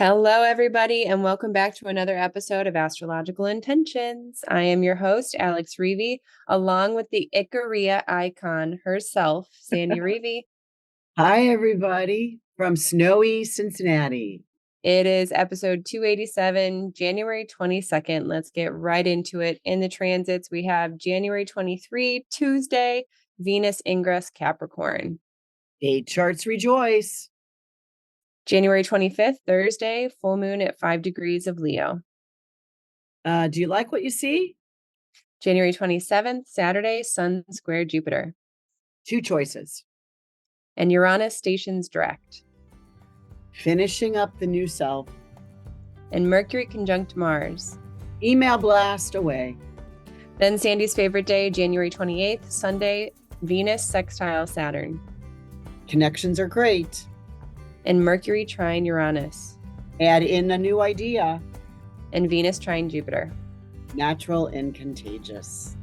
Hello, everybody, and welcome back to another episode of Astrological Intentions. I am your host, Alex Reevy, along with the Ikaria icon herself, Sandy Reevy. Hi, everybody from snowy Cincinnati. It is episode 287, January 22nd. Let's get right into it. In the transits, we have January 23, Tuesday, Venus ingress Capricorn. Date charts rejoice. January 25th, Thursday, full moon at 5 degrees of Leo. Do you like what you see? January 27th, Saturday, Sun square Jupiter. Two choices. And Uranus stations direct. Finishing up the new self. And Mercury conjunct Mars. Email blast away. Then Sandy's favorite day, January 28th, Sunday, Venus sextile Saturn. Connections are great. And Mercury trine Uranus. Add in a new idea. And Venus trine Jupiter. Natural and contagious.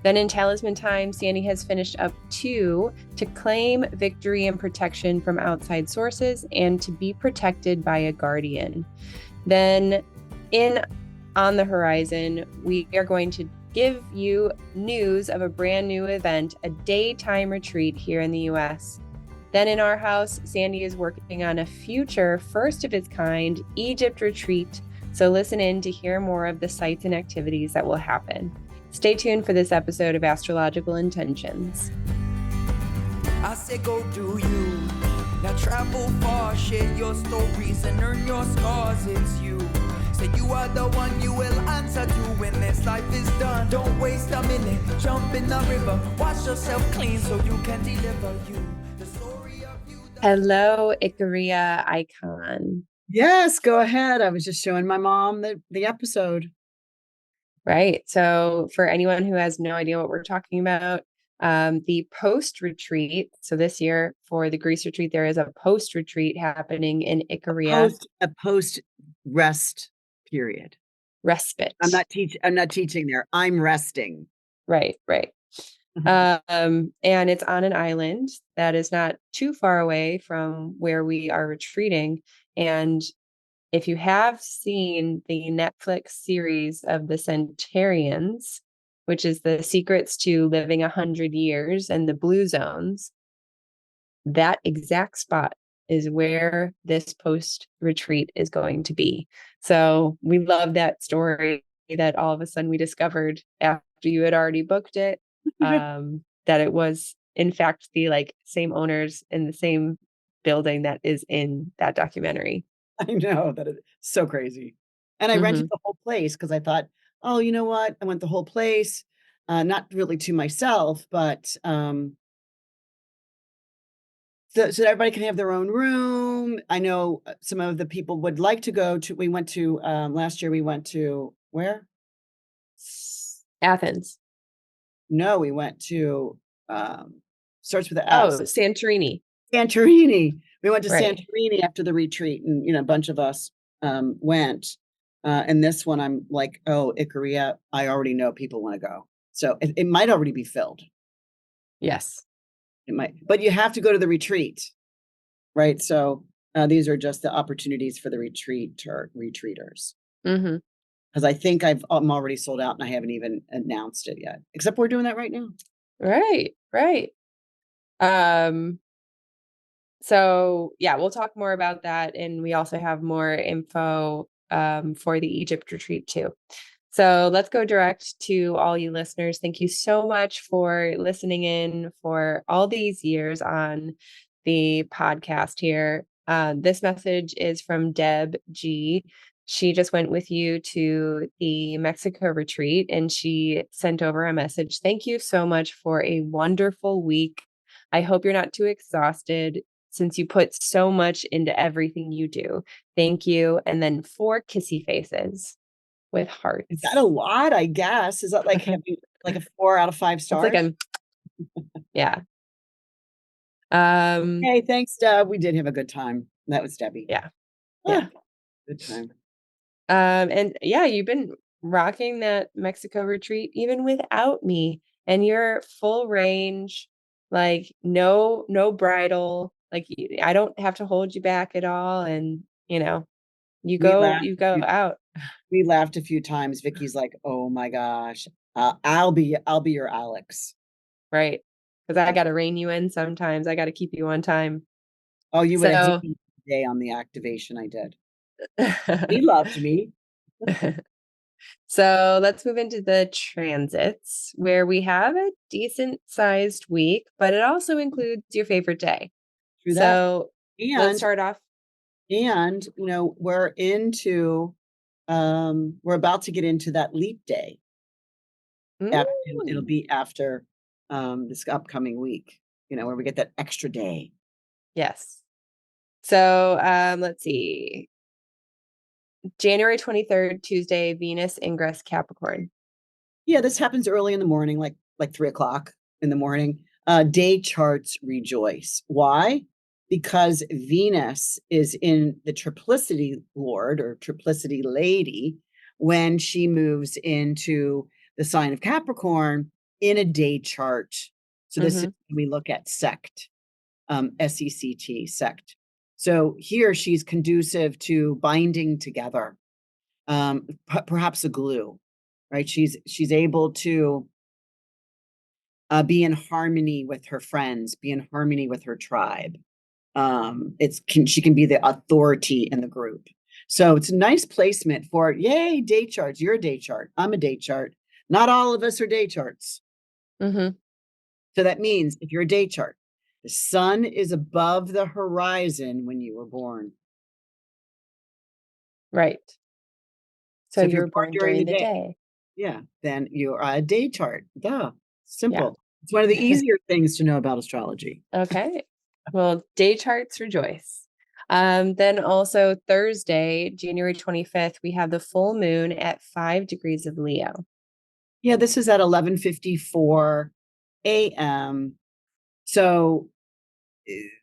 Then in Talisman time, Sandy has finished up 2 to claim victory and protection from outside sources and to be protected by a guardian. Then on the horizon, we are going to give you news of a brand new event, a daytime retreat here in the US. Then in our house, Sandy is working on a future first of its kind Egypt retreat. So listen in to hear more of the sites and activities that will happen. Stay tuned for this episode of Astrological Intentions. I say go do you. Now travel far, share your stories and earn your scars. It's you. Say you are the one you will answer to when this life is done. Don't waste a minute, jump in the river. Wash yourself clean so you can deliver you. The story of you. Hello, Ikaria icon. Yes, go ahead. I was just showing my mom the episode. Right. So for anyone who has no idea what we're talking about, the post-retreat. So this year for the Greece retreat, there is a post-retreat happening in Ikaria. A post rest period. Respite. I'm not teaching there. I'm resting. Right. And it's on an island that is not too far away from where we are retreating. And if you have seen the Netflix series of the Centurions, which is the secrets to living 100 years and the blue zones, that exact spot is where this post retreat is going to be. So we love that story that all of a sudden we discovered after you had already booked it, that it was in fact the same owners in the same building that is in that documentary. I know that is so crazy. And I rented the whole place because I thought, oh, you know what? I want the whole place, not really to myself, but so everybody can have their own room. I know some of the people would like to go to. We went to last year. We went to where? Athens. No, we went to starts with the S. Oh, Santorini. Santorini. We went to Right. Santorini after the retreat, and a bunch of us went. And this one, I'm like, oh, Ikaria, I already know people want to go, so it might already be filled. Yes, it might, but you have to go to the retreat, right? So these are just the opportunities for the retreaters. Because I think I'm already sold out, and I haven't even announced it yet. Except we're doing that right now. Right. So yeah, we'll talk more about that. And we also have more info for the Egypt retreat too. So let's go direct to all you listeners. Thank you so much for listening in for all these years on the podcast here. This message is from Deb G. She just went with you to the Mexico retreat and she sent over a message. Thank you so much for a wonderful week. I hope you're not too exhausted since you put so much into everything you do. Thank you. And then 4 kissy faces with hearts. Is that a lot? I guess. Is that like having like a 4 out of 5 stars? It's like yeah. Hey, thanks, Deb. We did have a good time. That was Debbie. Yeah. Good time. And yeah, you've been rocking that Mexico retreat even without me, and you're full range, like no bridle, like I don't have to hold you back at all. And You We go laughed, out. we laughed a few times. Vicky's like, oh my gosh, I'll be your Alex. Right. Because I got to rein you in sometimes. I got to keep you on time. Oh, you would have So, hated me today on the activation I did. He loved me. so let's move into the transits, where we have a decent sized week, but it also includes your favorite day. Through that. So let's start off. And, you know, we're about to get into that leap day. It'll be after this upcoming week, you know, where we get that extra day. Yes. So let's see. January 23rd, Tuesday, Venus ingress Capricorn. Yeah, this happens early in the morning, like 3:00 in the morning. Day charts rejoice. Why? Because Venus is in the triplicity lord or triplicity lady when she moves into the sign of Capricorn in a day chart. So this is, we look at sect, SECT, sect. So here she's conducive to binding together, perhaps a glue, right? She's able to be in harmony with her friends, be in harmony with her tribe. She can be the authority in the group. So it's a nice placement for, yay, day charts. You're a day chart. I'm a day chart. Not all of us are day charts. So that means if you're a day chart, the sun is above the horizon when you were born. Right. So you're born during the day. Yeah, then you're a day chart. Duh. Simple. Yeah. It's one of the easier things to know about astrology. Okay. Well, day charts rejoice. Then also Thursday, January 25th, we have the full moon at 5 degrees of Leo. Yeah, this is at 11:54 a.m. So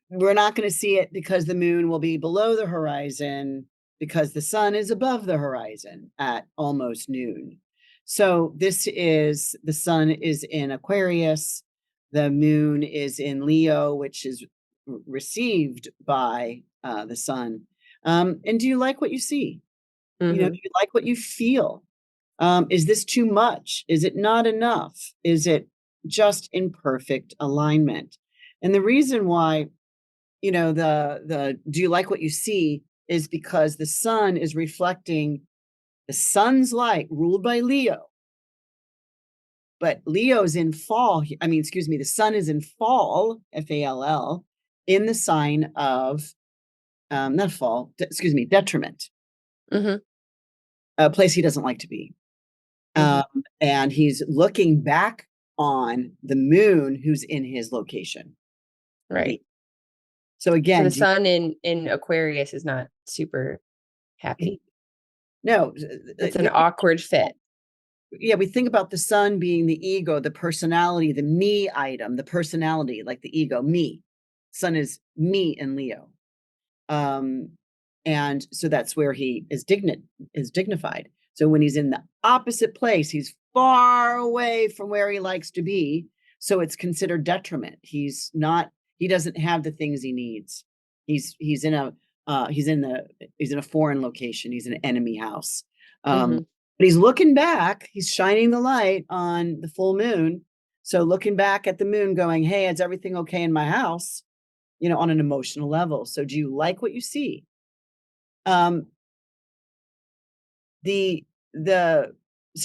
we're not going to see it because the moon will be below the horizon because the sun is above the horizon at almost noon. So the sun is in Aquarius, the moon is in Leo, which is received by the sun. And do you like what you see? You know, do you like what you feel? Is this too much? Is it not enough? Is it just in perfect alignment? And the reason why, you know, the do you like what you see is because the sun is reflecting the sun's light ruled by Leo. But Leo's in fall. The sun is in fall, F-A-L-L, in the sign of, detriment. A place he doesn't like to be. And he's looking back on the moon who's in his location. Right. So again, the sun in Aquarius is not super happy. No. It's an awkward fit. Yeah, we think about the sun being the ego, the personality, the me item, the personality, like the ego, me. Sun is me in Leo. And so that's where he is dignified. So when he's in the opposite place, he's far away from where he likes to be. So it's considered detriment. He doesn't have the things he needs. He's in a foreign location. He's in an enemy house. But he's looking back, he's shining the light on the full moon. So looking back at the moon going, hey, is everything okay in my house? You know, on an emotional level. So do you like what you see? So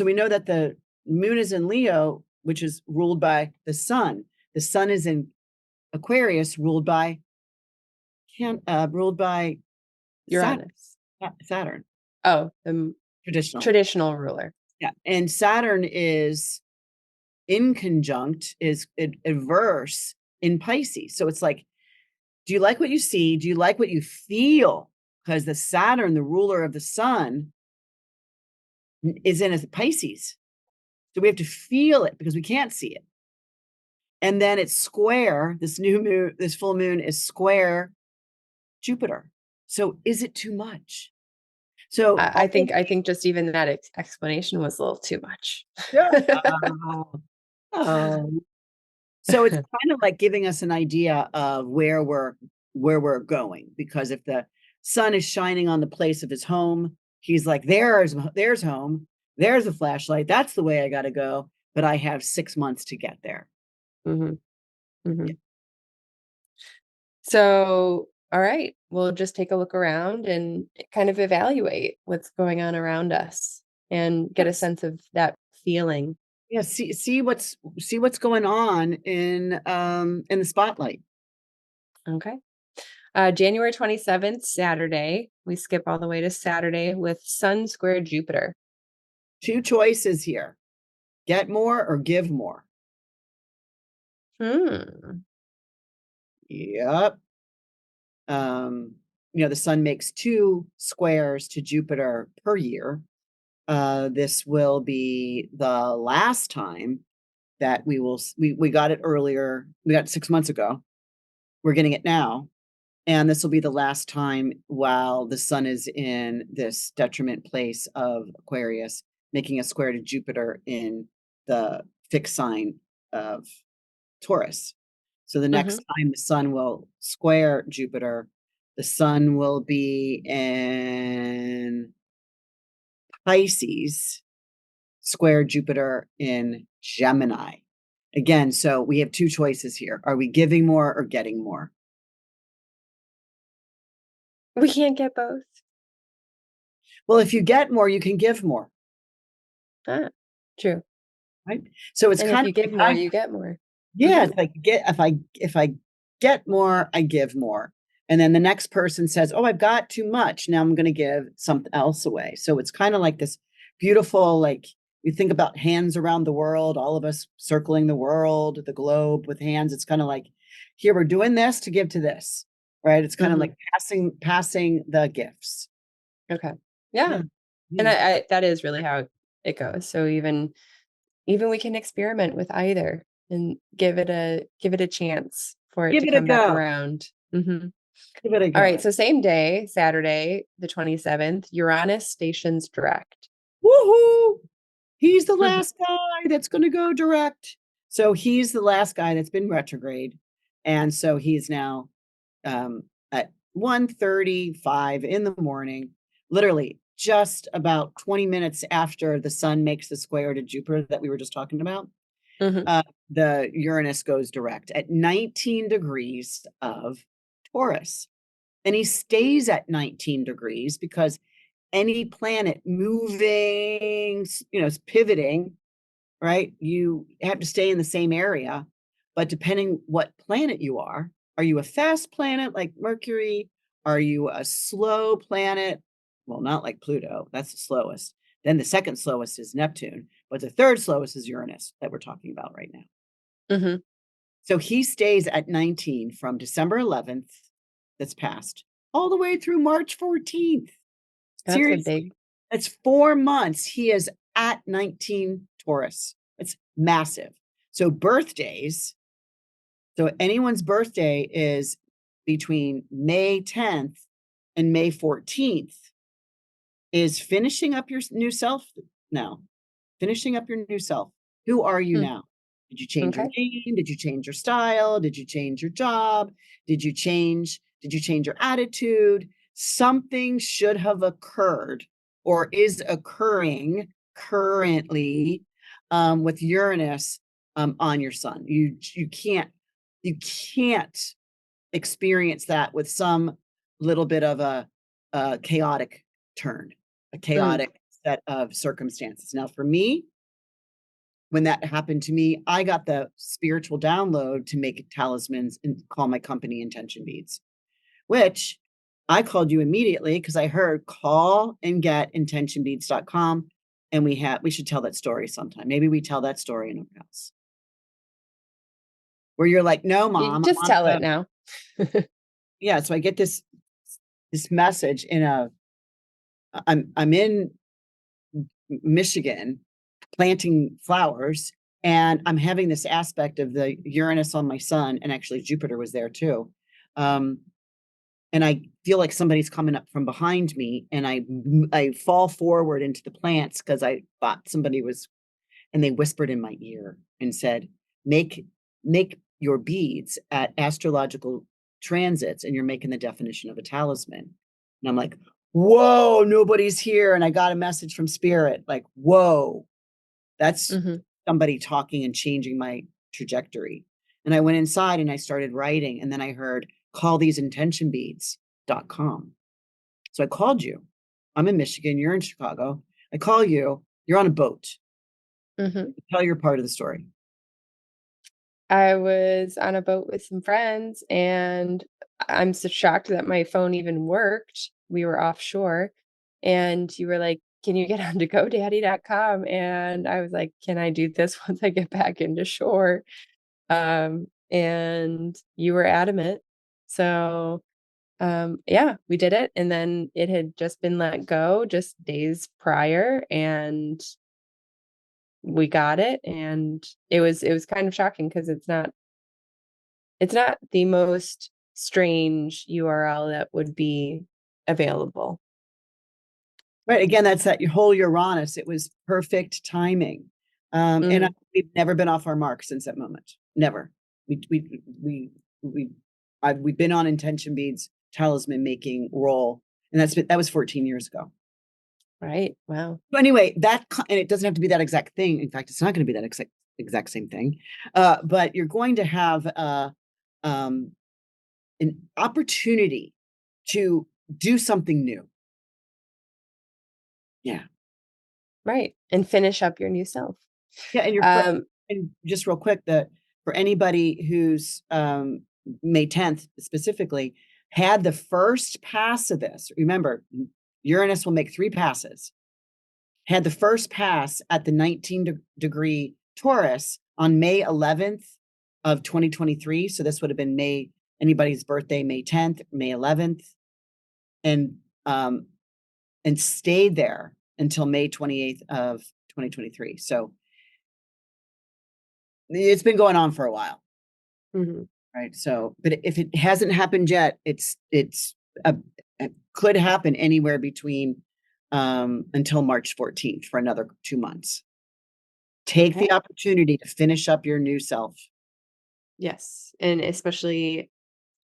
we know that the moon is in Leo, which is ruled by the sun. The sun is in Aquarius, ruled by Uranus. Saturn. Oh, the traditional ruler. Yeah. And Saturn is in conjunct, is adverse in Pisces. So it's like, do you like what you see? Do you like what you feel? Because the Saturn, the ruler of the sun, is in a Pisces. So we have to feel it because we can't see it. And then it's square, this full moon is square Jupiter. So is it too much? So I think just even that explanation was a little too much. So it's kind of like giving us an idea of where we're going, because if the sun is shining on the place of his home. He's like, there's home. There's a flashlight. That's the way I got to go. But I have 6 months to get there. Yeah. So, all right, we'll just take a look around and kind of evaluate what's going on around us and get a sense of that feeling. Yeah, see what's going on in the spotlight. Okay. January 27th, Saturday. We skip all the way to Saturday with Sun square Jupiter. 2 choices here. Get more or give more. Yep. The sun makes 2 squares to Jupiter per year. This will be the last time that we got it earlier. We got it 6 months ago. We're getting it now. And this will be the last time while the sun is in this detriment place of Aquarius, making a square to Jupiter in the fixed sign of Taurus. So the next time the sun will square Jupiter, the sun will be in Pisces, square Jupiter in Gemini. Again, so we have 2 choices here. Are we giving more or getting more? We can't get both. Well, if you get more, you can give more. True. Right? So it's kind of, if you give more, you get more. Yeah, it's like if I get more, I give more. And then the next person says, "Oh, I've got too much. Now I'm going to give something else away." So it's kind of like this beautiful, like you think about hands around the world, all of us circling the world, the globe with hands. It's kind of like, here, we're doing this to give to this, right? It's kind of like passing the gifts. Okay. Yeah. And I that is really how it goes. So even we can experiment with either and give it a chance for it to come back around. Give it a go. All right. So same day, Saturday, the 27th, Uranus stations direct. Woohoo! He's the last guy that's going to go direct. So he's the last guy that's been retrograde. And so he's now at 1:35 in the morning, literally just about 20 minutes after the sun makes the square to Jupiter that we were just talking about. The Uranus goes direct at 19 degrees of Taurus. And he stays at 19 degrees because any planet moving, pivoting, right? You have to stay in the same area. But depending what planet you are you a fast planet like Mercury? Are you a slow planet? Well, not like Pluto. That's the slowest. Then the second slowest is Neptune. But the third slowest is Uranus that we're talking about right now. So he stays at 19 from December 11th, that's passed, all the way through March 14th. That's Seriously, that's 4 months. He is at 19 Taurus. It's massive. So birthdays. So anyone's birthday is between May 10th and May 14th is finishing up your new self now. Finishing up your new self. Who are you now? Did you change your name? Did you change your style? Did you change your job? Did you change your attitude? Something should have occurred or is occurring currently with Uranus on your sun. You can't experience that with some little bit of a chaotic turn, a chaotic set of circumstances. Now, for me, when that happened to me, I got the spiritual download to make Talismans and call my company Intention Beads, which I called you immediately because I heard call and get intentionbeads.com. And we should tell that story sometime. Maybe we tell that story in a house where you're like, no, Mom, you just tell it now. Yeah. So I get this message I'm in Michigan planting flowers, and I'm having this aspect of the Uranus on my sun, and actually Jupiter was there too. And I feel like somebody's coming up from behind me, and I fall forward into the plants because I thought somebody was, and they whispered in my ear and said, make your beads at astrological transits, and you're making the definition of a talisman. And I'm like, whoa, nobody's here. And I got a message from spirit, like, whoa, that's somebody talking and changing my trajectory. And I went inside and I started writing. And then I heard, call these intentionbeads.com. So I called you. I'm in Michigan. You're in Chicago. I call you. You're on a boat. Tell your part of the story. I was on a boat with some friends, and I'm so shocked that my phone even worked. We were offshore, and you were like, can you get on to GoDaddy.com? And I was like, can I do this once I get back into shore? And you were adamant. So yeah, we did it. And then it had just been let go just days prior, and we got it. And it was kind of shocking because it's not the most strange URL that would be available. Right. Again, that's that whole Uranus. It was perfect timing. And we've never been off our mark since that moment. Never. We've been on intention beads, talisman making role. And that was 14 years ago. Right. Wow. So anyway, and it doesn't have to be that exact thing. In fact, it's not going to be that exact same thing. But you're going to have an opportunity to do something new. Yeah. Right. And finish up your new self. Yeah. And just real quick, that for anybody who's May 10th specifically had the first pass of this, remember, Uranus will make 3 passes. Had the first pass at the 19-degree Taurus on May 11th of 2023. So this would have been anybody's birthday, May 10th, May 11th, and stayed there until May 28th of 2023. So it's been going on for a while. Right. So, but if it hasn't happened yet, it could happen anywhere between until March 14th for another 2 months. Take the opportunity to finish up your new self. Yes. And especially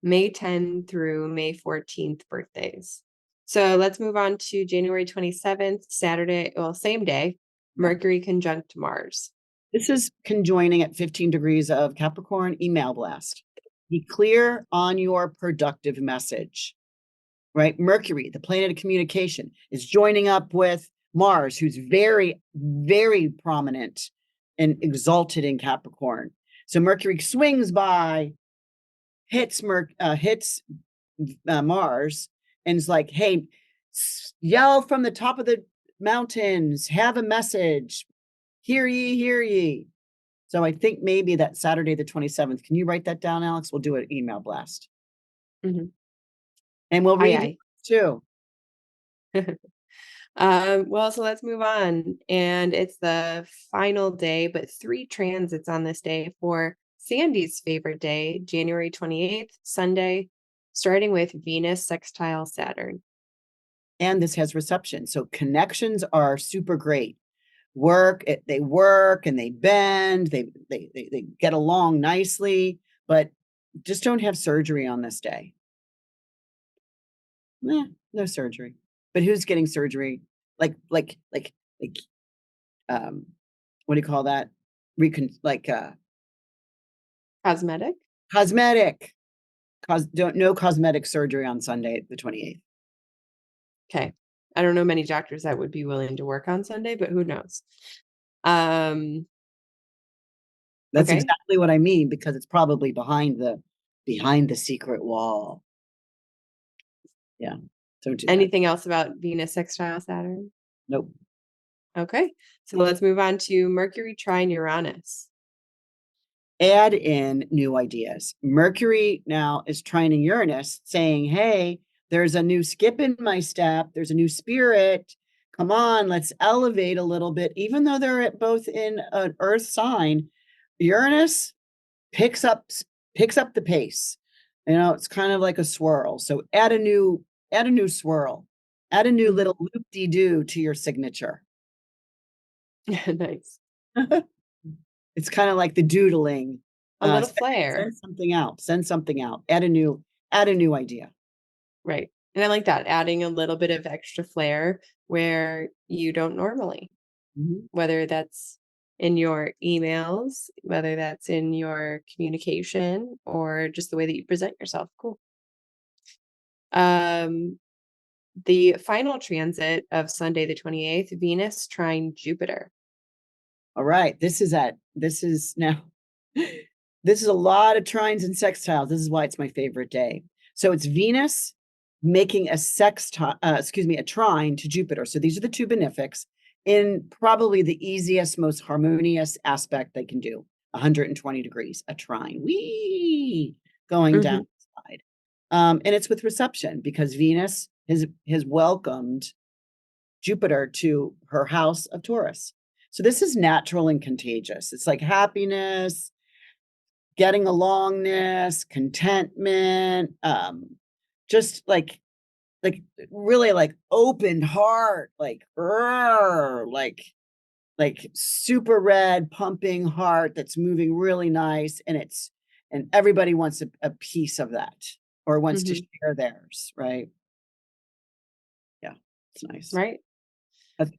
May 10 through May 14th birthdays. So let's move on to January 27th, Saturday. Well, same day, Mercury conjunct Mars. This is conjoining at 15 degrees of Capricorn. Email blast. Be clear on your productive message, right? Mercury, the planet of communication, is joining up with Mars, who's very, very prominent and exalted in Capricorn. So Mercury swings by, hits Mars, and is like, hey, yell from the top of the mountains, have a message, hear ye, hear ye. So I think maybe that Saturday, the 27th, can you write that down, Alex? We'll do an email blast. And we'll read it too. Well, so let's move on. And it's the final day, but 3 transits on this day for Sandy's favorite day, January 28th, Sunday, starting with Venus sextile Saturn. And this has reception. So connections are super great. They work and they bend, they get along nicely, but just don't have surgery on this day. No surgery. But who's getting surgery? Like what do you call that? Cosmetic? Cosmetic. No cosmetic surgery on Sunday, the 28th. Okay. I don't know many doctors that would be willing to work on Sunday, but who knows? That's exactly what I mean, because it's probably behind the secret wall. Yeah. Don't do anything else about Venus sextile Saturn? Nope. Okay. So let's move on to Mercury trine Uranus. Add in new ideas. Mercury now is trining Uranus, saying, hey, there's a new skip in my step. There's a new spirit. Come on, let's elevate a little bit. Even though they're both in an earth sign, Uranus picks up the pace. It's kind of like a swirl. So add a new swirl. Add a new little loop-de-doo to your signature. Nice. It's kind of like the doodling. A little flair. Send something out. Add a new idea. Right. And I like that, adding a little bit of extra flair where you don't normally, whether that's in your emails, whether that's in your communication, or just the way that you present yourself. Cool. The final transit of Sunday the 28th, Venus trine Jupiter. All right. This is now, this is a lot of trines and sextiles. This is why it's my favorite day. So it's Venus making a a trine to Jupiter. So these are the two benefics in probably the easiest, most harmonious aspect they can do. 120 degrees, a trine, going down the side. And it's with reception because Venus has welcomed Jupiter to her house of Taurus. So this is natural and contagious. It's like happiness, getting alongness, contentment, just like really like open heart, like super red pumping heart that's moving really nice, and everybody wants a piece of that or wants to share theirs, right? Yeah, it's nice, right?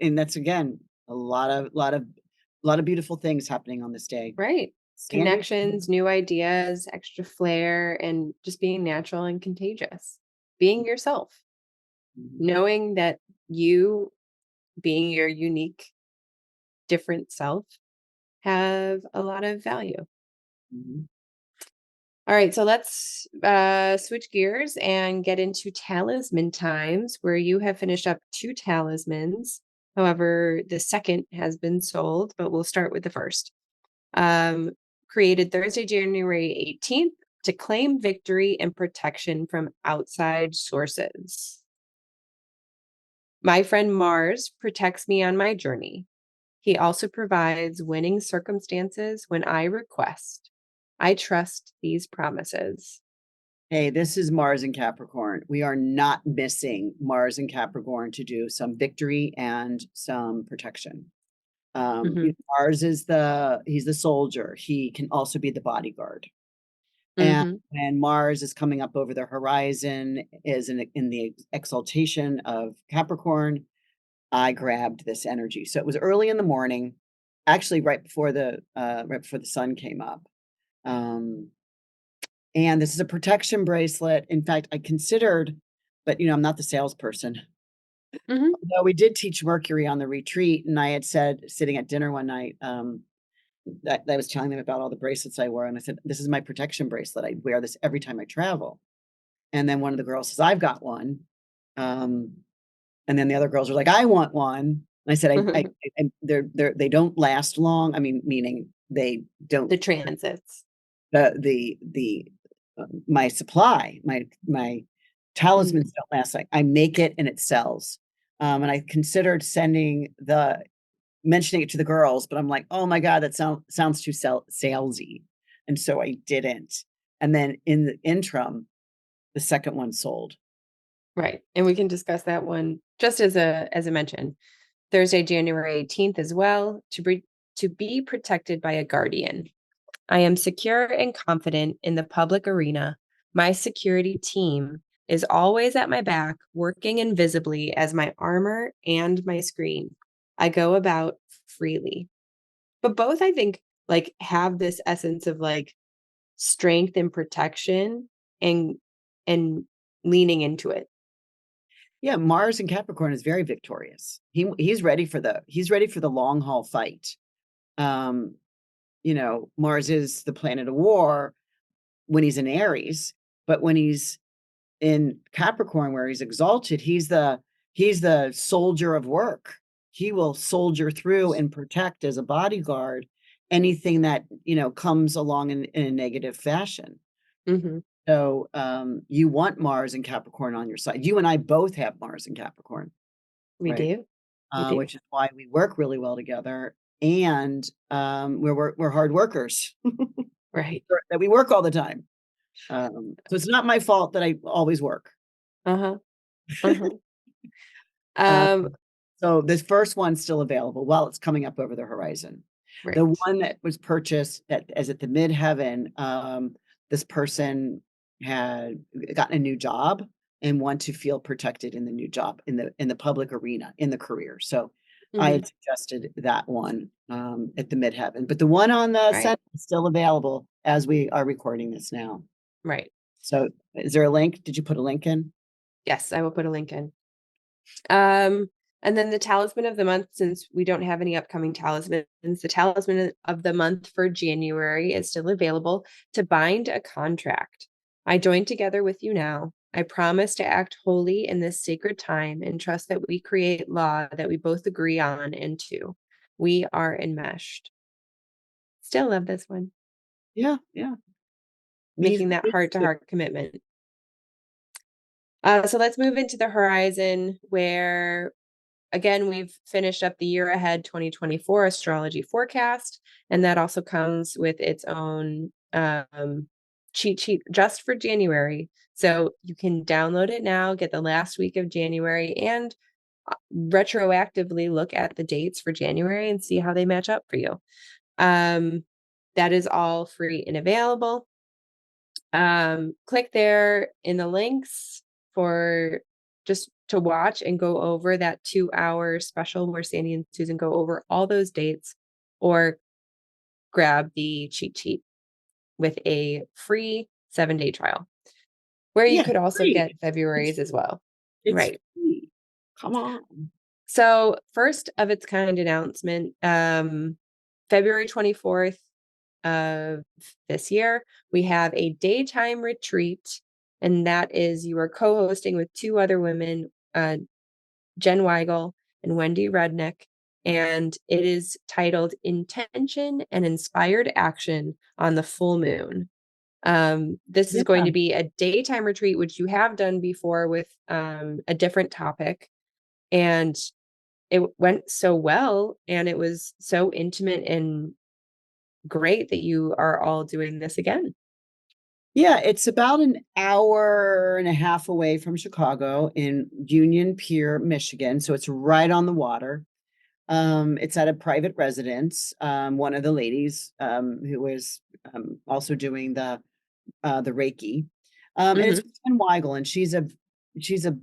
And that's again a lot of beautiful things happening on this day, right? Connections, new ideas, extra flair, and just being natural and contagious, being yourself, knowing that you being your unique, different self have a lot of value. All right, so let's switch gears and get into talisman times, where you have finished up 2 talismans. However, the second has been sold, but we'll start with the first. Created Thursday, January 18th to claim victory and protection from outside sources. My friend Mars protects me on my journey. He also provides winning circumstances when I request. I trust these promises. Hey, this is Mars and Capricorn. We are not missing Mars and Capricorn to do some victory and some protection. Mars is he's the soldier. He can also be the bodyguard. And when Mars is coming up over the horizon, is in the exaltation of Capricorn, I grabbed this energy. So it was early in the morning, actually right before the sun came up. And this is a protection bracelet. In fact, I considered, but I'm not the salesperson. Although we did teach Mercury on the retreat, and I had said, sitting at dinner one night, that I was telling them about all the bracelets I wore, and I said, "This is my protection bracelet. I wear this every time I travel." And then one of the girls says, "I've got one." And then the other girls are like, "I want one." And I said, they don't last long. I mean, meaning they don't. The transits. My supply, my talismans don't last. I make it and it sells. And I considered mentioning it to the girls, but I'm like, oh my God, that sounds too salesy. And so I didn't. And then in the interim, the second one sold. Right. And we can discuss that one just as a mention. Thursday, January 18th as well, to be protected by a guardian. I am secure and confident in the public arena. My security team is always at my back, working invisibly as my armor and my screen. I go about freely. But both, I think, like have this essence of like strength and protection and leaning into it. Yeah, Mars in Capricorn is very victorious. He's ready for the long haul fight. Mars is the planet of war when he's in Aries, but when he's in Capricorn, where he's exalted, he's the soldier of work. He will soldier through and protect as a bodyguard anything that comes along in a negative fashion. So you want Mars and Capricorn on your side. You and I both have Mars and Capricorn. We do. Which is why we work really well together. And we're hard workers. Right. That we work all the time. So it's not my fault that I always work. So this first one's still available while it's coming up over the horizon. Right. The one that was purchased as at the midheaven, this person had gotten a new job. and want to feel protected in the new job, in the public arena, in the career. So I Mhm. had suggested that one at the midheaven, but the one on the Right. Ascendant is still available as we are recording this now. Right. So is there a link? Did you put a link in? Yes, I will put a link in. And then the talisman of the month, since we don't have any upcoming talismans, the talisman of the month for January is still available: to bind a contract. I join together with you now. I promise to act wholly in this sacred time and trust that we create law that we both agree on and to. We are enmeshed. Still love this one. Yeah, yeah. Making that heart-to-heart commitment. So let's move into the horizon, where again, we've finished up the year ahead 2024 astrology forecast, and that also comes with its own cheat sheet just for January. So you can download it now, get the last week of January, and retroactively look at the dates for January and see how they match up for you. That is all free and available. Click there in the links for just to watch and go over that 2-hour special where Sandy and Susan go over all those dates, or grab the cheat sheet with a free 7-day trial, where you Yeah, could also free. get February's as well. It's Right. free. Come on. So first of its kind announcement, February 24th of this year, we have a daytime retreat, and that is you are co-hosting with 2 other women, Jen Weigel and Wendy Rudnick, and it is titled Intention and Inspired Action on the Full Moon. This is going to be a daytime retreat, which you have done before with a different topic, and it went so well, and it was so intimate and great that you are all doing this again. Yeah, it's about an hour and a half away from Chicago in Union Pier, Michigan. So it's right on the water. It's at a private residence. One of the ladies who is also doing the Reiki. And it's Jen Weigel, and she's a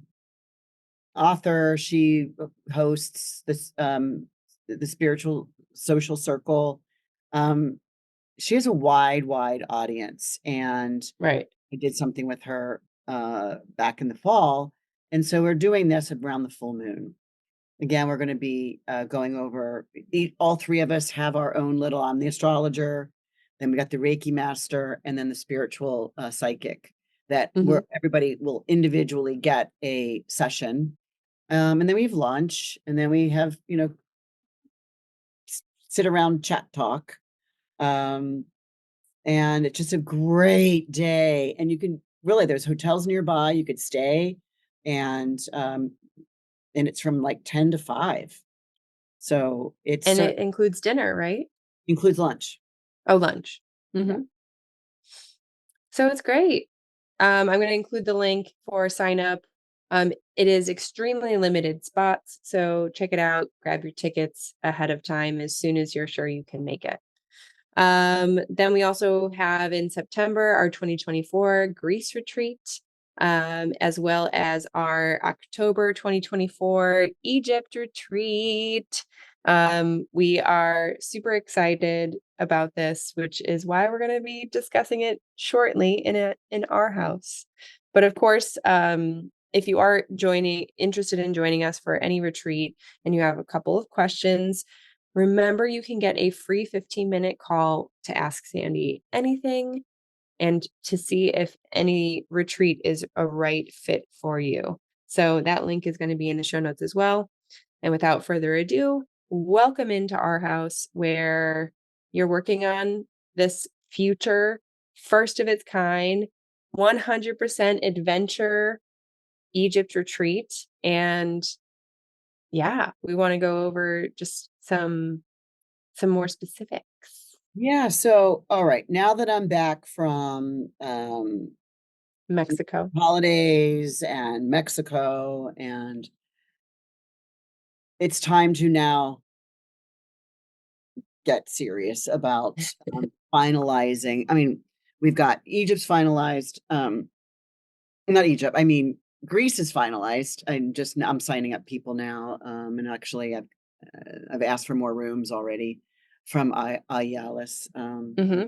author. She hosts this the spiritual social circle. She has a wide audience, and Right. I did something with her back in the fall, and so we're doing this around the full moon. Again, we're going to be going over. All 3 of us have our own little. I'm the astrologer, then we got the Reiki master, and then the spiritual psychic. That where everybody will individually get a session, and then we have lunch, and then we have sit around, chat, talk. And it's just a great day. And you can really, there's hotels nearby, you could stay, and it's from like 10 to 5. So it includes dinner, right? Includes lunch. Oh, lunch. So it's great. I'm going to include the link for sign up. It is extremely limited spots, so check it out. Grab your tickets ahead of time as soon as you're sure you can make it. Then we also have in September our 2024 Greece retreat, as well as our October 2024 Egypt retreat. We are super excited about this, which is why we're going to be discussing it shortly in our house. But of course, if you are interested in joining us for any retreat and you have a couple of questions, remember you can get a free 15-minute call to ask Sandy anything and to see if any retreat is a right fit for you. So that link is going to be in the show notes as well. And without further ado, welcome into our house, where you're working on this future, first of its kind, 100% adventure Egypt retreat. And yeah, we want to go over just some more specifics. Yeah. So, all right. Now that I'm back from Mexico holidays and Mexico, and it's time to now get serious about finalizing. I mean, we've got Egypt's finalized. Not Egypt. I mean, Greece is finalized. I'm signing up people now. And actually I've asked for more rooms already from Ayalis. Mm-hmm.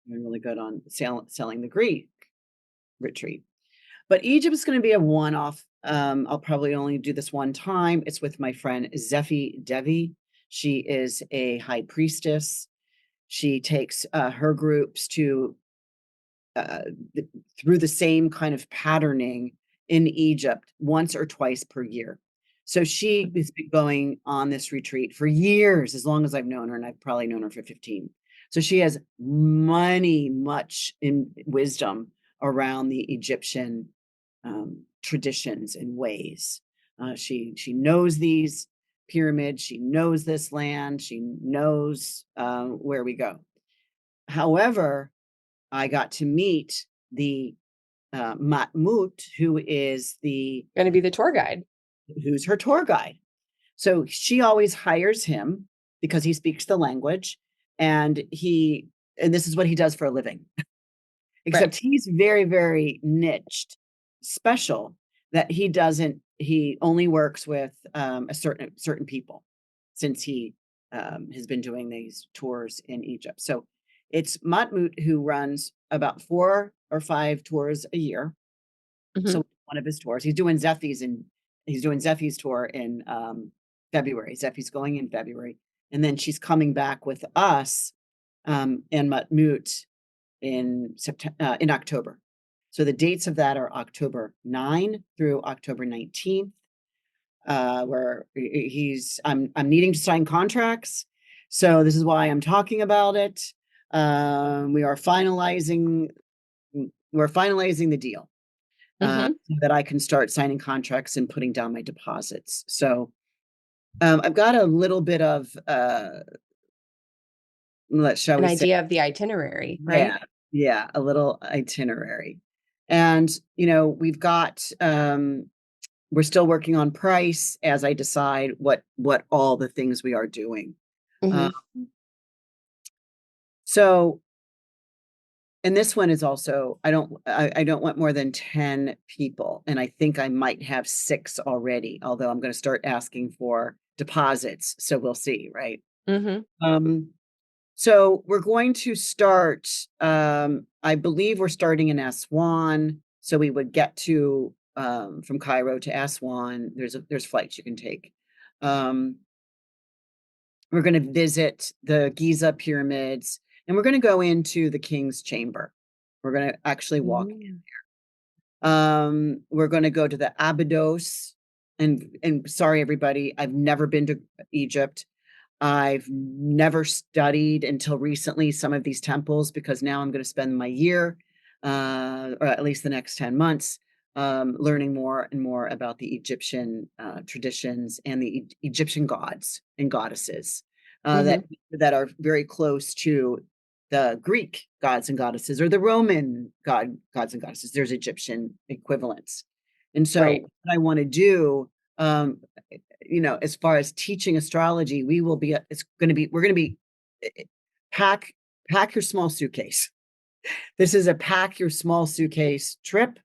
I'm really good on selling the Greek retreat. But Egypt is going to be a one-off. I'll probably only do this one time. It's with my friend Zephi Devi. She is a high priestess. She takes her groups to through the same kind of patterning in Egypt once or twice per year. So she has been going on this retreat for years, as long as I've known her, and I've probably known her for 15. So she has much in wisdom around the Egyptian traditions and ways. She knows these pyramids. She knows this land. She knows where we go. However, I got to meet the Matmut, who is going to be the tour guide. Who's her tour guide. So she always hires him because he speaks the language, and this is what he does for a living. Except he's very, very niched, special, that he only works with a certain people, since he has been doing these tours in Egypt. So it's Matmut who runs about 4 or 5 tours a year. Mm-hmm. So one of his tours, he's doing Zephi's tour in February. Zephi's going in February, and then she's coming back with us and Matmut in October. So the dates of that are October 9 through October 19th, where I'm needing to sign contracts. So this is why I'm talking about it. We're finalizing the deal, so that I can start signing contracts and putting down my deposits. So I've got a little bit of idea of the itinerary, right? Yeah, a little itinerary. And we've got we're still working on price as I decide what all the things we are doing. So, and this one is also, I don't want more than 10 people. And I think I might have 6 already, although I'm going to start asking for deposits. So we'll see, right? So we're going to start, I believe we're starting in Aswan. So we would get to, from Cairo to Aswan. There's flights you can take. We're going to visit the Giza pyramids, and we're going to go into the King's Chamber. We're going to actually walk in there. We're going to go to the Abydos, and sorry, everybody, I've never been to Egypt. I've never studied until recently some of these temples, because now I'm going to spend my year, or at least the next 10 months, learning more and more about the Egyptian traditions and the Egyptian gods and goddesses that are very close to the Greek gods and goddesses, or the Roman gods and goddesses. There's Egyptian equivalents. And so what I want to do, as far as teaching astrology, we're going to be pack your small suitcase. This is a pack your small suitcase trip,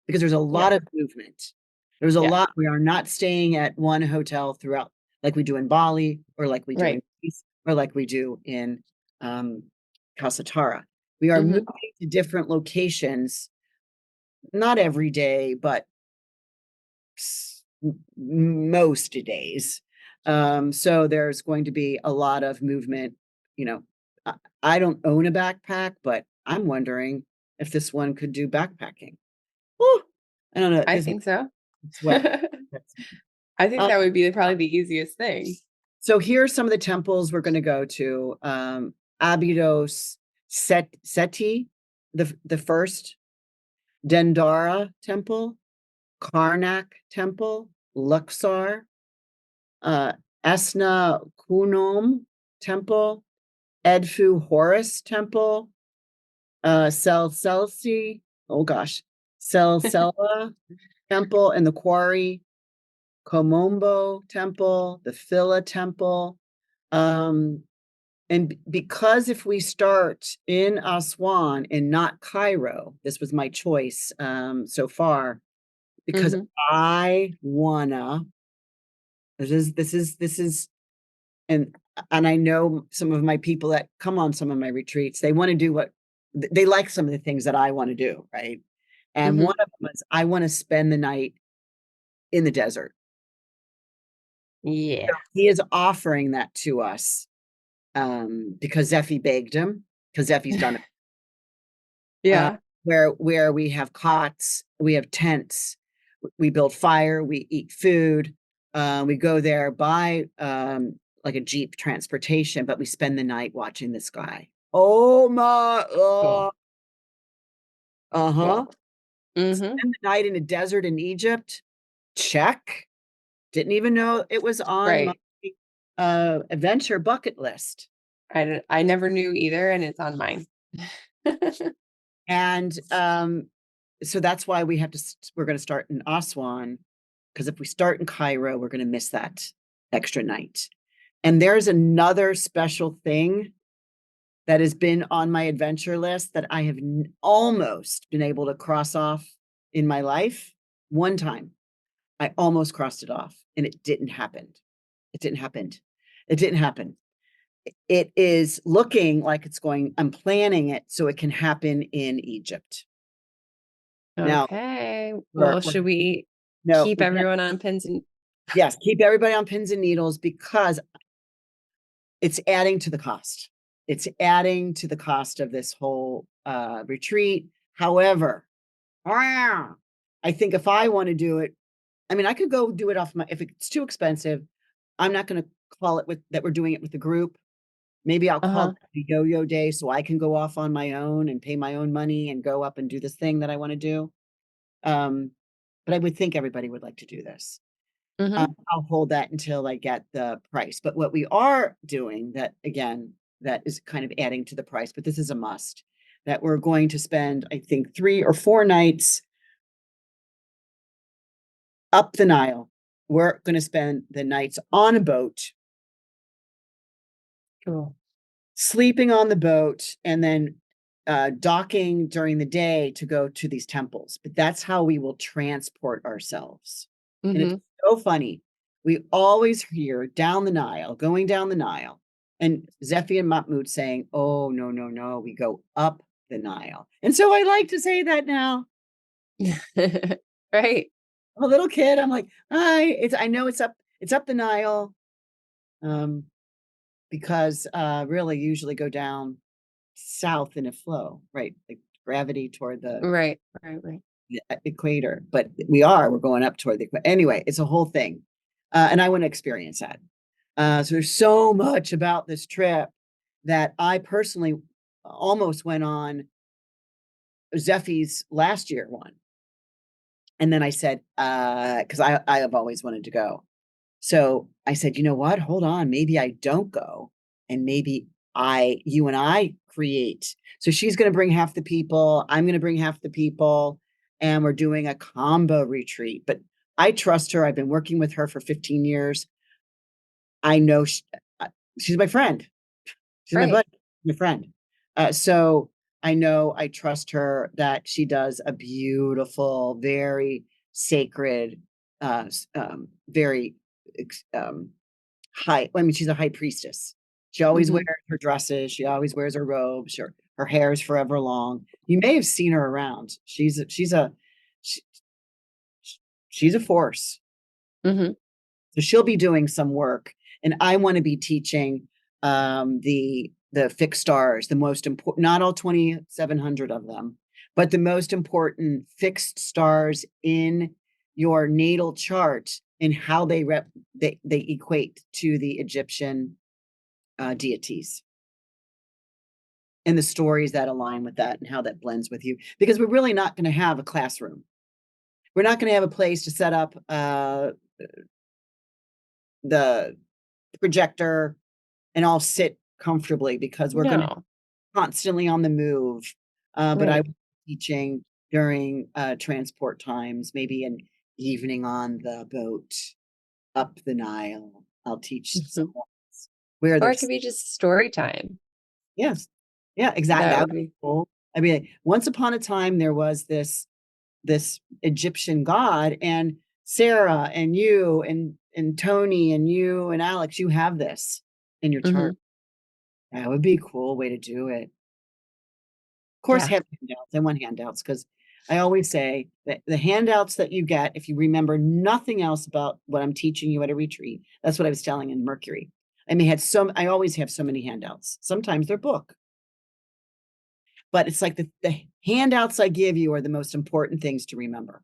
because there's a lot of movement. There's a lot. We are not staying at one hotel throughout, like we do in Bali, or like we do in Greece, or like we do in Kasatara. We are moving to different locations, not every day, but most days. So there's going to be a lot of movement. I don't own a backpack, but I'm wondering if this one could do backpacking. Ooh, I don't know. I think so. I think that would be probably the easiest thing. So here are some of the temples we're going to go to. Abydos, Seti, the first, Dendara Temple, Karnak Temple, Luxor, Esna Kunom Temple, Edfu Horus Temple, Selselsi, Selsela Temple and the Quarry, Komombo Temple, the Phila Temple. And because if we start in Aswan and not Cairo, this was my choice so far, because I wanna, this is, and I know some of my people that come on some of my retreats, they want to do what they like, some of the things that I want to do, right? And one of them is I want to spend the night in the desert. Yeah. So he is offering that to us because Zeffie begged him, because Zeffie's done it. Yeah. Where we have cots, we have tents, we build fire, we eat food, we go there by like a Jeep transportation, but we spend the night watching the sky. Oh my, Cool. uh-huh. Cool. Spend the night in a desert in Egypt. Check. Didn't even know it was on my adventure bucket list. I never knew either, and it's on mine. And so that's why we're going to start in Aswan, because if we start in Cairo, we're going to miss that extra night. And there's another special thing that has been on my adventure list that I have almost been able to cross off in my life. One time, I almost crossed it off, and it didn't happen. It didn't happen. It didn't happen. It is looking like it's going, I'm planning it so it can happen in Egypt. Okay. Now, well, should we keep everyone on pins and yes, keep everybody on pins and needles, because it's adding to the cost. It's adding to the cost of this whole retreat. However, I think if I want to do it, I mean, I could go do it off my, if it's too expensive, I'm not going to call it that we're doing it with the group. Maybe I'll call it the yo-yo day so I can go off on my own and pay my own money and go up and do this thing that I want to do. But I would think everybody would like to do this. I'll hold that until I get the price. But what we are doing, that again, that is kind of adding to the price, but this is a must, that we're going to spend, I think, 3 or 4 nights up the Nile. We're going to spend the nights on a boat. cool. Sleeping on the boat, and then docking during the day to go to these temples. But that's how we will transport ourselves. And it's so funny. We always hear down the Nile, going down the Nile, and Zeffie and Mahmoud saying, oh, no, no, no, we go up the Nile. And so I like to say that now. Right. I'm a little kid. I'm like, I know it's up the Nile. Because really usually go down south in a flow, right? Like gravity toward the right. equator. But we're going up toward the equator. Anyway, it's a whole thing. And I want to experience that. So there's so much about this trip that I personally almost went on Zeffie's last year one. And then I said, because I have always wanted to go. So I said, you know what? Hold on. Maybe I don't go. And maybe you and I create. So she's going to bring half the people. I'm going to bring half the people. And we're doing a combo retreat. But I trust her. I've been working with her for 15 years. I know she's my friend. She's my buddy, my friend. So I know, I trust her that she does a beautiful, very sacred, very high. I mean, she's a high priestess. She always wears her dresses. She always wears her robes. Her hair is forever long. You may have seen her around. She's a force. So she'll be doing some work, and I want to be teaching the fixed stars, the most important, not all 2,700 of them, but the most important fixed stars in your natal chart, and how they equate to the Egyptian deities, and the stories that align with that, and how that blends with you. Because we're really not going to have a classroom. We're not going to have a place to set up the projector and all sit comfortably, because we're going to constantly on the move. But I was teaching during transport times, maybe an evening on the boat up the Nile. I'll teach someone where or it could be just story time. Yes. Yeah, exactly. That would be cool. I mean, once upon a time, there was this this Egyptian god, and Sarah and you and Tony and you and Alex, you have this in your chart. That would be a cool way to do it. Of course, have handouts. I want handouts because I always say that the handouts that you get, if you remember nothing else about what I'm teaching you at a retreat, that's what I was telling in Mercury. I always have so many handouts. Sometimes they're book. But it's like the handouts I give you are the most important things to remember.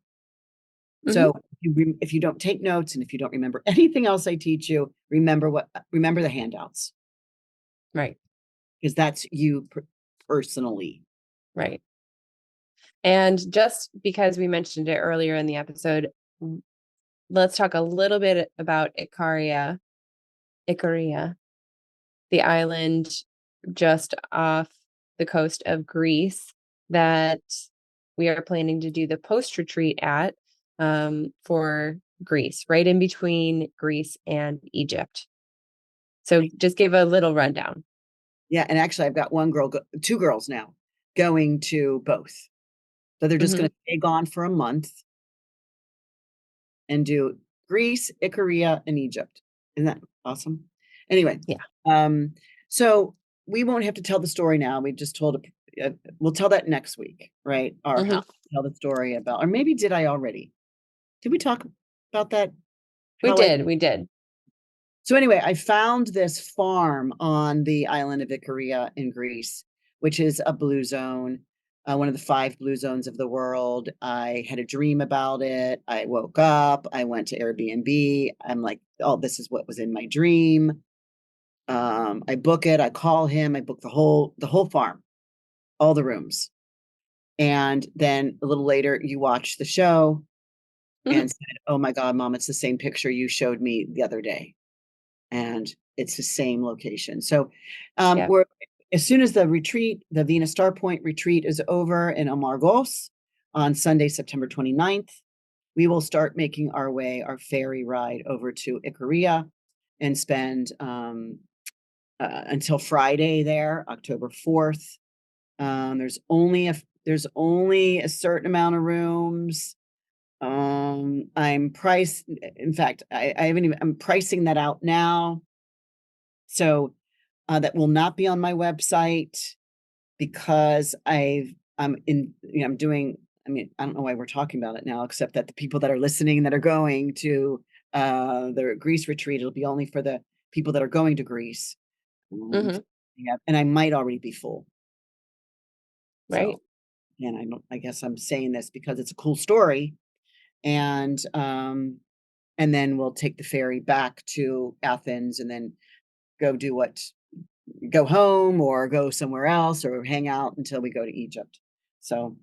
So if you don't take notes and if you don't remember anything else I teach you, remember the handouts. Right. Because that's you personally. Right. And just because we mentioned it earlier in the episode, let's talk a little bit about Icaria, the island just off the coast of Greece that we are planning to do the post-retreat at for Greece, right in between Greece and Egypt. So just give a little rundown. Yeah, and actually I've got two girls now going to both. So they're just going to stay gone for a month and do Greece, Icaria, and Egypt. Isn't that awesome? Anyway, so we won't have to tell the story now. We just told we'll tell that next week, right? Our how to tell the story about, or maybe did I already? Did we talk about that? We did. So anyway, I found this farm on the island of Icaria in Greece, which is a blue zone, one of the 5 blue zones of the world. I had a dream about it. I woke up, I went to Airbnb. I'm like, oh, this is what was in my dream. I book it, I call him, I book the whole farm, all the rooms. And then a little later you watch the show and said, oh my God, Mom, it's the same picture you showed me the other day. And it's the same location. So we're, as soon as the retreat, the Venus Star Point retreat is over in Amargos on Sunday, September 29th, we will start making our ferry ride over to Icaria and spend until Friday there, October 4th. There's only a certain amount of rooms. I'm pricing that out now. So that will not be on my website because I'm doing, I don't know why we're talking about it now, except that the people that are listening that are going to the Greece retreat, it'll be only for the people that are going to Greece. And I might already be full. Right. So, and I guess I'm saying this because it's a cool story. And then we'll take the ferry back to Athens and then go home or go somewhere else or hang out until we go to Egypt. So,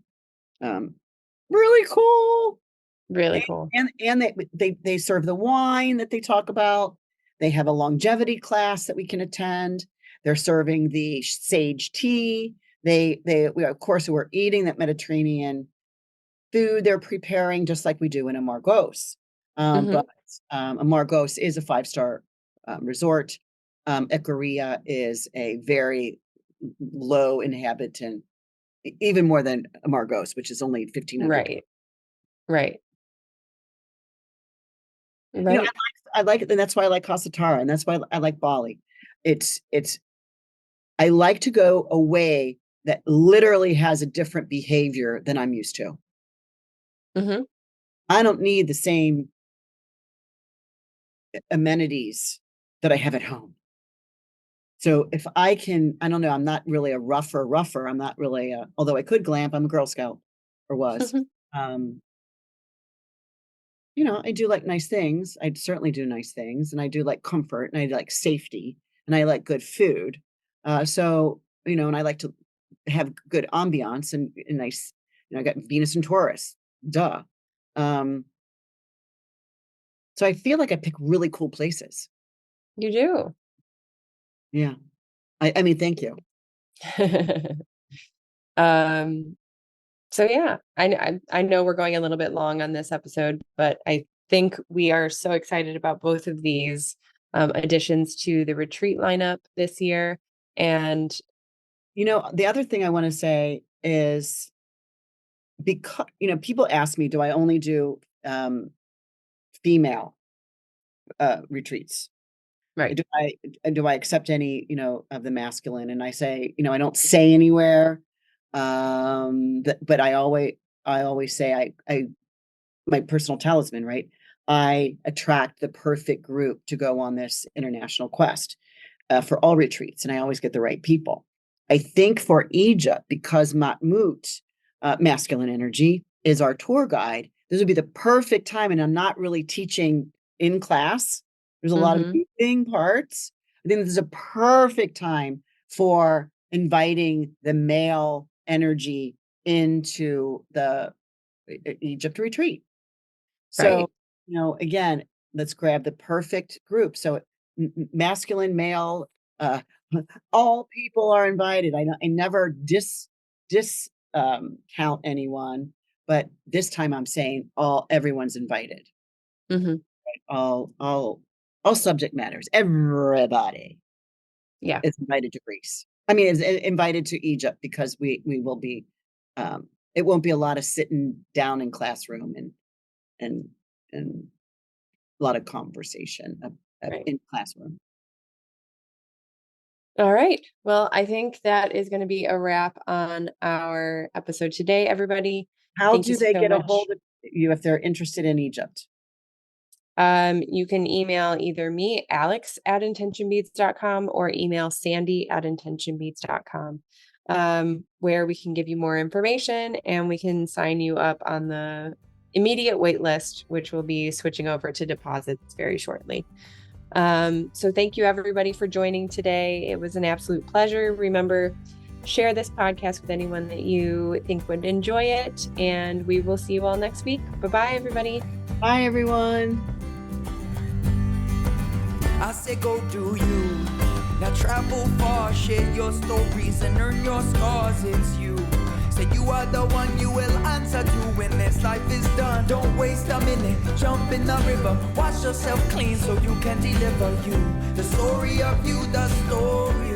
really cool. Really cool. And they serve the wine that they talk about. They have a longevity class that we can attend. They're serving the sage tea. We of course, we're eating that Mediterranean food they're preparing just like we do in Amargos. But Amargos is a 5-star resort. Icaria is a very low inhabitant, even more than Amargos, which is only 1,500. Right. I like it, and that's why I like Kasatara, and that's why I like Bali. I like to go away that literally has a different behavior than I'm used to. I don't need the same amenities that I have at home. So if I can, I don't know, I'm not really a rougher. I'm not really although I could glamp, I'm a Girl Scout or was. I do like nice things. I certainly do nice things, and I do like comfort, and I like safety, and I like good food. So, and I like to have good ambiance and nice, I got Venus and Taurus, duh. So I feel like I pick really cool places. You do. Yeah. I mean, thank you. So yeah, I know we're going a little bit long on this episode, but I think we are so excited about both of these additions to the retreat lineup this year. And the other thing I want to say is because, people ask me, do I only do female retreats? Right. Do I accept any, of the masculine? And I say, I don't say anywhere. But I always say my personal talisman, right? I attract the perfect group to go on this international quest for all retreats, and I always get the right people. I think for Egypt, because Matmut, masculine energy, is our tour guide, this would be the perfect time. And I'm not really teaching in class. There's a lot of moving parts. I think this is a perfect time for inviting the male energy into the Egypt retreat. So, again, let's grab the perfect group. So masculine, male, all people are invited. I never count anyone, but this time I'm saying everyone's invited. Mm-hmm. All subject matters. Everybody, is invited to Greece. I mean, is invited to Egypt, because we will be. It won't be a lot of sitting down in classroom and a lot of conversation in classroom. All right. Well, I think that is going to be a wrap on our episode today, everybody. How do they get a hold of you if they're interested in Egypt? You can email either me, alex@intentionbeads.com, or email sandy@intentionbeads.com, where we can give you more information and we can sign you up on the immediate wait list, which will be switching over to deposits very shortly. So thank you everybody for joining today. It was an absolute pleasure. Remember, share this podcast with anyone that you think would enjoy it, and we will see you all next week. Bye-bye, everybody. Bye, everyone. I say go do you. Now travel far, share your stories and earn your scars. It's you. Say you are the one, you will answer to when this life is done. Don't waste a minute, jump in the river. Wash yourself clean so you can deliver you. The story of you, the story